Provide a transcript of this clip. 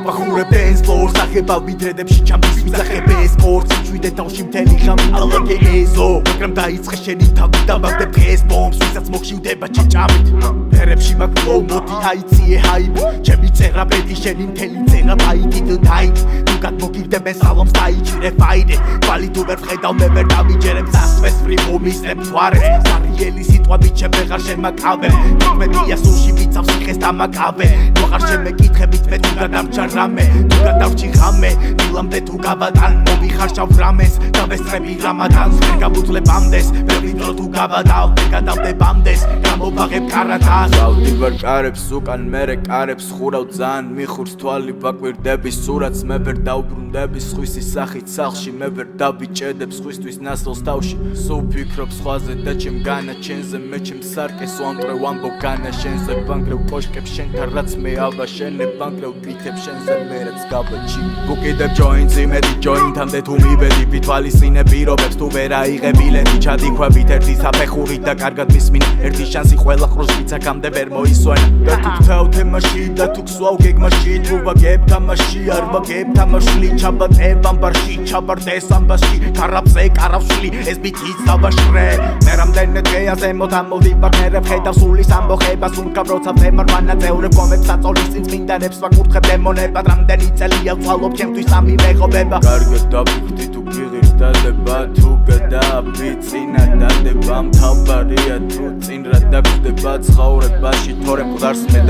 ვახურებ დენსლორს ახება ვიდრედებში ჩამდის ვიზახებ ესპორტს შვიდე თავში მთელი ხამი ალაგენეზო მაგრამ დაიწყე შენი თავი დავაგდებ დღეს ბომბს ვისაც მოგშივდება ჭიჭამით ფერებში მაგფლოუ მოდი აიციე ჰაიპ ჩემი წერა ბედი შენი მთელი წერა ბაიკით დაით თუ გადმოგივდებ სალომს დაიჭირე ფაიდე კვალი თუ ვერ ვხედავ მე ვერ დავიჯერებ სასწრეს ფრიმუმისებ თვარე სარიელი სიტყვა ბიჩე ვეღარ შემაკავე მეთია სულში ვიცავს სიხეს დამაკავე ვაღარ შემეკითხებით მე თუ გადამჭა რამე თუ გადავჭი ღამე დილამდე თუ გავატან მოვიხარშავ რამეს დავესწრები რამადანს ვერ გავუძლებამდეს ვერ ვიდრო თუ გავადავ ვერ გადავდებამდეს გამოვაღებ კარატას გავდივარ კარებს უკან მერე კარებს ხურავ ძალიან მიხურს თვალი ვაკვირდები სურათს მე ვერ დავბრუნდები სხვისი სახით სახლში მე ვერ დავიჭედებ სხვისთვის ნასლს თავში სულ ვფიქრობ სხვაზე და ჩემ განა ჩენზე მე ჩემ სარკეს ვამტრევ ამბობ განა შენზე ბანკრევ კოშკებს შენთან რაც მე ავაშენებ ბანკრევ თვითებ შენზე მე რაც გავაჩი გუკიდებ ჯოინტს იმედი ჯოინტამდე თუ მივედი ვითვალისწინე პირობებს თუ ვერ აიღე ბილეთი ჩადიქვებით ერთი საფეხურით და კარგად მისმინ ერთი შანსი ყველა ყრუს ვიცაკამდე ვერ მოისვენა და თუ გთავ თემაში და თუ გსვავ გეგმაში თუ ვაგებ თამაში არ ვაგებ თამაშლი ჩაბატებ ამბარში ჩაბარდეს ამბაში კარაფზე კარავშლი ეს ბიჭიც დავაშრე მე რამდენი დღეა ზემოთ ამოვიბარ მე ვხედავ სულის ამბოხებას უმკავ როცა ვემარ მანაწევრებ კომებს აწოლის წინ წმინდანებს ვაკურთხებ დემონებად რამდენი წელია ვცვალობ ჩემთვის სამი მეგობება კარგად დავიხდი თუ გიღირს დადება თუ გადააფიცინა დადება მთავარია თუ წინ რა დაგხვდება ცხოვრებაში თორემ მყდარს მე